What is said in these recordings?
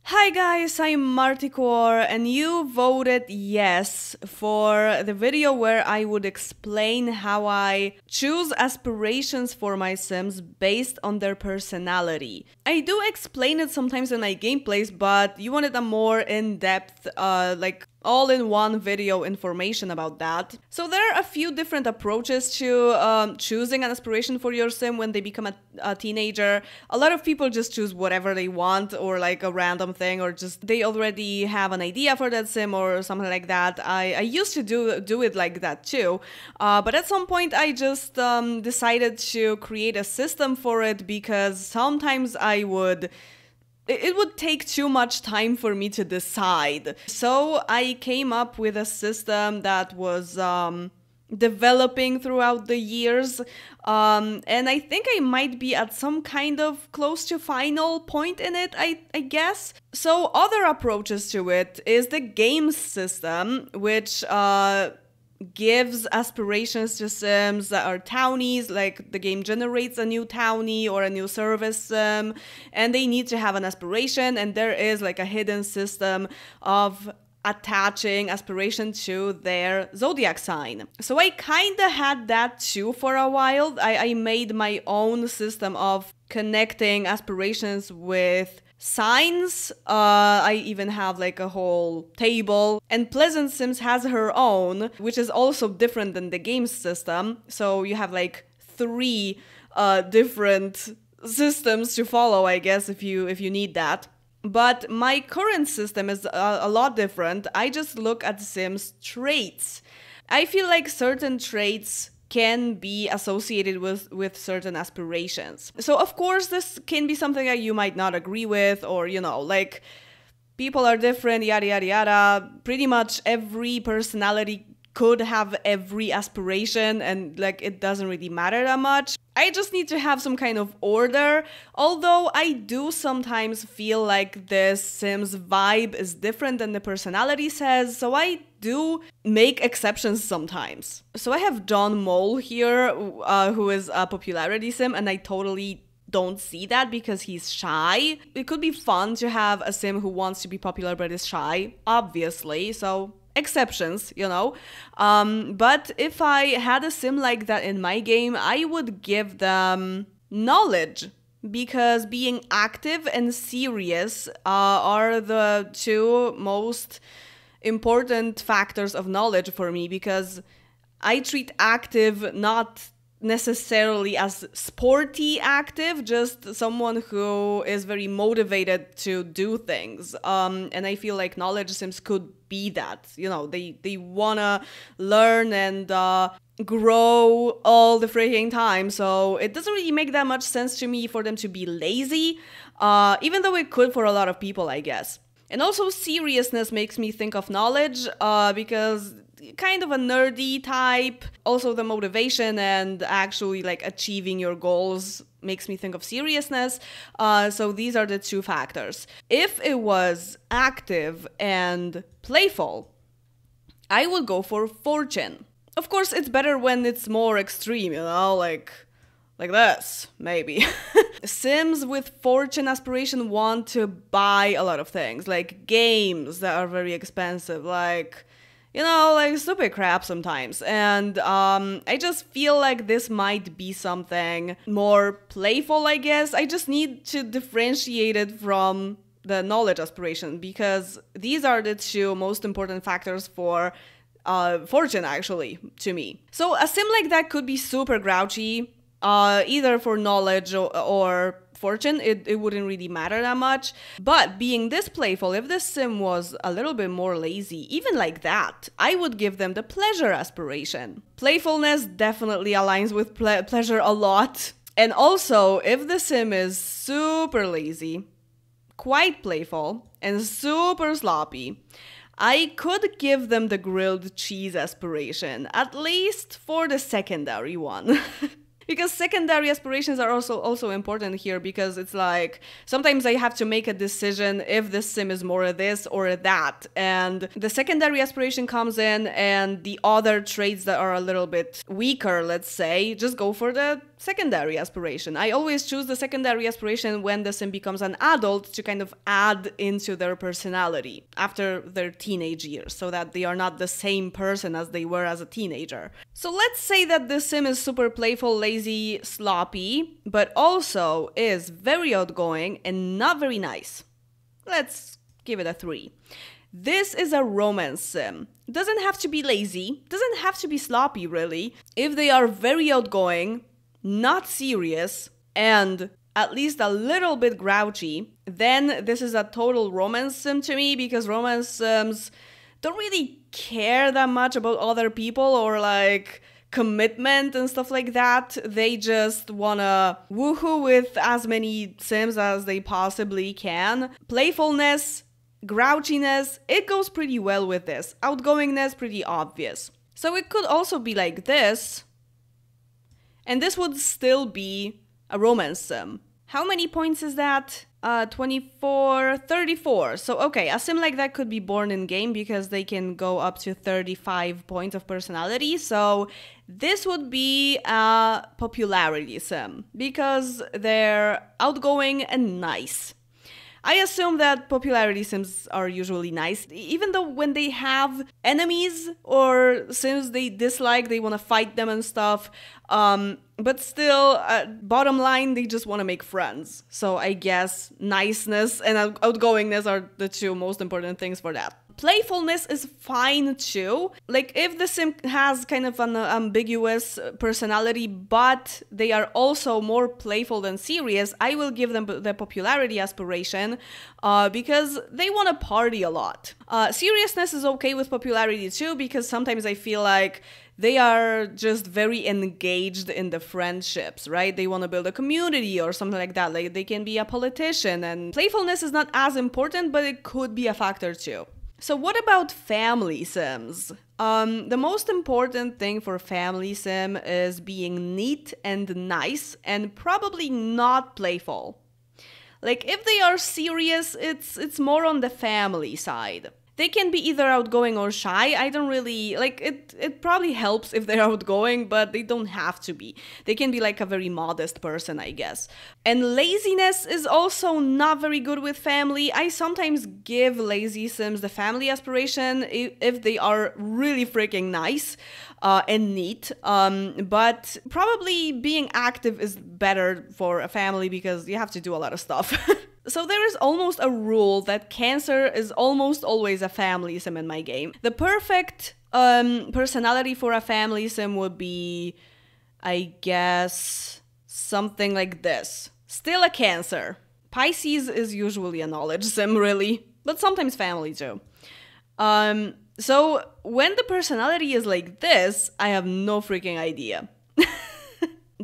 Hi guys, I'm Marticore and you voted yes for the video where I would explain how I choose aspirations for my Sims based on their personality. I do explain it sometimes in my gameplays, but you wanted a more in-depth, all-in-one video information about that. So there are a few different approaches to choosing an aspiration for your Sim when they become a teenager. A lot of people just choose whatever they want, or like a random thing, or just they already have an idea for that Sim or something like that. I used to do it like that too, but at some point I just decided to create a system for it because sometimes it would take too much time for me to decide. So I came up with a system that was developing throughout the years, and I think I might be at some kind of close to final point in it, I guess. So other approaches to it is the game system, which gives aspirations to Sims that are townies, like the game generates a new townie or a new service Sim, and they need to have an aspiration, and there is like a hidden system of attaching aspiration to their zodiac sign. So I kinda had that too for a while. I made my own system of connecting aspirations with signs. I even have like a whole table, and Pleasant Sims has her own, which is also different than the game system. So you have like three different systems to follow, I guess, if you need that. But my current system is a lot different. I just look at Sims traits. I feel like certain traits can be associated with certain aspirations. So of course this can be something that you might not agree with, or like people are different, yada yada yada. Pretty much every personality could have every aspiration, and like it doesn't really matter that much. I just need to have some kind of order, although I do sometimes feel like this Sims vibe is different than the personality says, so I do make exceptions sometimes. So I have John Mole here, who is a popularity Sim, and I totally don't see that because he's shy. It could be fun to have a Sim who wants to be popular but is shy, obviously, so exceptions, but if I had a Sim like that in my game, I would give them knowledge, because being active and serious are the two most important factors of knowledge for me, because I treat active not necessarily as sporty active, just someone who is very motivated to do things, and I feel like knowledge Sims could be that. They wanna learn and grow all the freaking time, so it doesn't really make that much sense to me for them to be lazy, even though it could for a lot of people, I guess. And also seriousness makes me think of knowledge, because kind of a nerdy type. Also the motivation and actually like achieving your goals makes me think of seriousness. So these are the two factors. If it was active and playful, I would go for fortune. Of course, it's better when it's more extreme, like this, maybe. Sims with fortune aspiration want to buy a lot of things, like games that are very expensive, like stupid crap sometimes. And I just feel like this might be something more playful, I guess. I just need to differentiate it from the knowledge aspiration, because these are the two most important factors for fortune, actually, to me. So a Sim like that could be super grouchy, either for knowledge or fortune. It wouldn't really matter that much. But being this playful, if this Sim was a little bit more lazy, even like that, I would give them the pleasure aspiration. Playfulness definitely aligns with pleasure a lot. And also, if the Sim is super lazy, quite playful, and super sloppy, I could give them the grilled cheese aspiration, at least for the secondary one. Because secondary aspirations are also important here, because it's like sometimes I have to make a decision if this Sim is more this or that, and the secondary aspiration comes in, and the other traits that are a little bit weaker, let's say, just go for the secondary aspiration. I always choose the secondary aspiration when the sim becomes an adult to kind of add into their personality after their teenage years, so that they are not the same person as they were as a teenager. So let's say that the sim is super playful, lazy, sloppy, but also is very outgoing and not very nice. Let's give it a 3. This is a romance sim. Doesn't have to be lazy, doesn't have to be sloppy really. If they are very outgoing, not serious, and at least a little bit grouchy, then this is a total romance sim to me, because romance sims don't really care that much about other people or like commitment and stuff like that. They just wanna woohoo with as many sims as they possibly can. Playfulness, grouchiness, it goes pretty well with this. Outgoingness, pretty obvious. So it could also be like this, and this would still be a romance sim. How many points is that? 24, 34. So okay, a sim like that could be born in game because they can go up to 35 points of personality. So this would be a popularity sim because they're outgoing and nice. I assume that popularity sims are usually nice, even though when they have enemies or sims they dislike, they want to fight them and stuff. But still, bottom line, they just want to make friends. So I guess niceness and outgoingness are the two most important things for that. Playfulness is fine too. Like if the sim has kind of an ambiguous personality, but they are also more playful than serious, I will give them the popularity aspiration because they want to party a lot. Seriousness is okay with popularity too, because sometimes I feel like they are just very engaged in the friendships, right? They want to build a community or something like that. Like they can be a politician, and playfulness is not as important, but it could be a factor too. So what about family sims? The most important thing for family sim is being neat and nice and probably not playful. Like if they are serious, it's more on the family side. They can be either outgoing or shy. I don't really, like, it probably helps if they're outgoing, but they don't have to be. They can be like a very modest person, I guess. And laziness is also not very good with family. I sometimes give lazy sims the family aspiration if they are really freaking nice and neat. But probably being active is better for a family because you have to do a lot of stuff. So there is almost a rule that Cancer is almost always a family sim in my game. The perfect personality for a family sim would be, I guess, something like this. Still a Cancer. Pisces is usually a knowledge sim, really, but sometimes family too. So when the personality is like this, I have no freaking idea.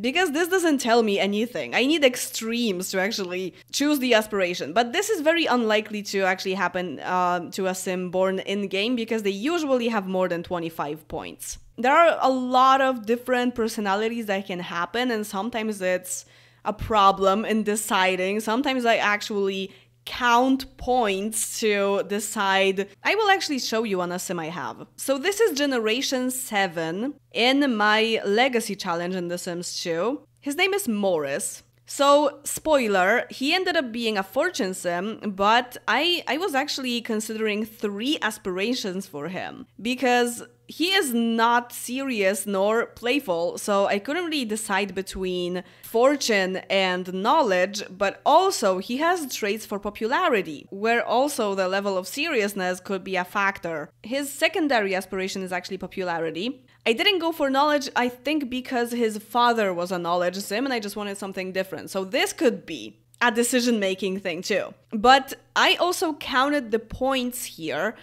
Because this doesn't tell me anything. I need extremes to actually choose the aspiration. But this is very unlikely to actually happen to a sim born in-game because they usually have more than 25 points. There are a lot of different personalities that can happen, and sometimes it's a problem in deciding. Sometimes I actually count points to decide. I will actually show you on a sim I have. So this is generation 7 in my legacy challenge in The Sims 2. His name is Morris. So, spoiler, he ended up being a fortune sim, but I was actually considering 3 aspirations for him because he is not serious nor playful, so I couldn't really decide between fortune and knowledge, but also he has traits for popularity, where also the level of seriousness could be a factor. His secondary aspiration is actually popularity. I didn't go for knowledge, I think because his father was a knowledge sim and I just wanted something different. So this could be a decision-making thing too. But I also counted the points here.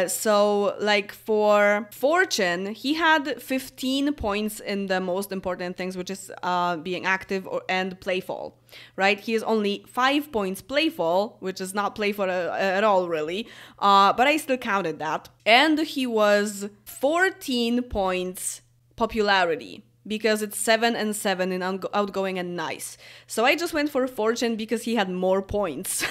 So like for fortune, he had 15 points in the most important things, which is being active and playful, right? He is only 5 points playful, which is not playful at all really, but I still counted that. And he was 14 points popularity, because it's 7 and 7 in outgoing and nice. So I just went for fortune because he had more points.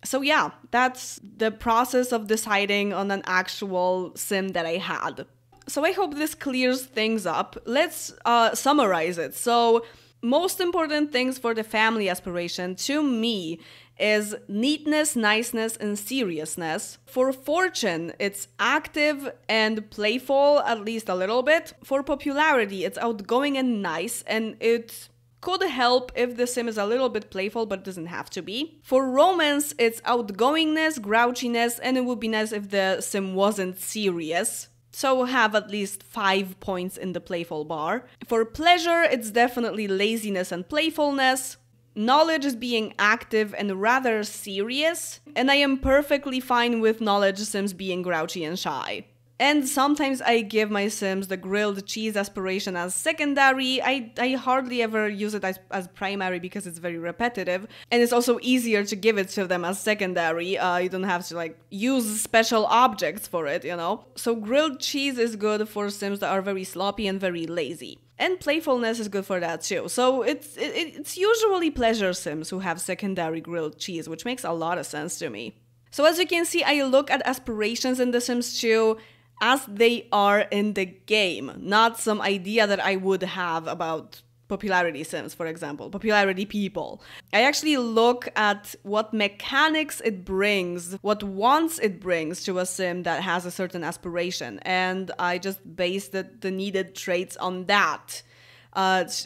So yeah, that's the process of deciding on an actual sim that I had. So I hope this clears things up. Let's summarize it. So most important things for the family aspiration to me is neatness, niceness, and seriousness. For fortune, it's active and playful, at least a little bit. For popularity, it's outgoing and nice, and it could help if the sim is a little bit playful, but it doesn't have to be. For romance, it's outgoingness, grouchiness, and it would be nice if the sim wasn't serious. So have at least 5 points in the playful bar. For pleasure, it's definitely laziness and playfulness. Knowledge is being active and rather serious, and I am perfectly fine with knowledge sims being grouchy and shy. And sometimes I give my sims the grilled cheese aspiration as secondary. I hardly ever use it as primary because it's very repetitive, and it's also easier to give it to them as secondary. You don't have to like use special objects for it, you know? So grilled cheese is good for sims that are very sloppy and very lazy. And playfulness is good for that too. So it's usually pleasure sims who have secondary grilled cheese, which makes a lot of sense to me. So as you can see, I look at aspirations in The Sims 2 as they are in the game, not some idea that I would have about popularity sims, for example, popularity people. I actually look at what mechanics it brings, what wants it brings to a sim that has a certain aspiration, and I just base the needed traits on that.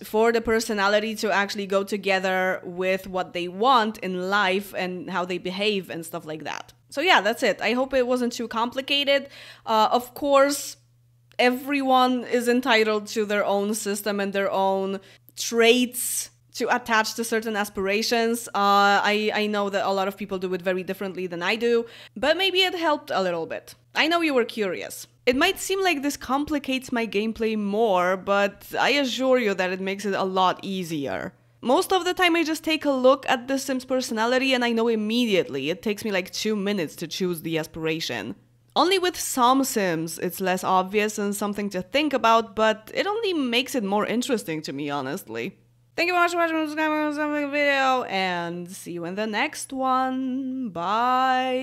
For the personality to actually go together with what they want in life and how they behave and stuff like that. So yeah, that's it. I hope it wasn't too complicated. Of course, everyone is entitled to their own system and their own traits to attach to certain aspirations. I know that a lot of people do it very differently than I do, but maybe it helped a little bit. I know you were curious. It might seem like this complicates my gameplay more, but I assure you that it makes it a lot easier. Most of the time I just take a look at the sim's personality and I know immediately. It takes me like 2 minutes to choose the aspiration. Only with some sims it's less obvious and something to think about, but it only makes it more interesting to me, honestly. Thank you very much for watching this video, and see you in the next one. Bye!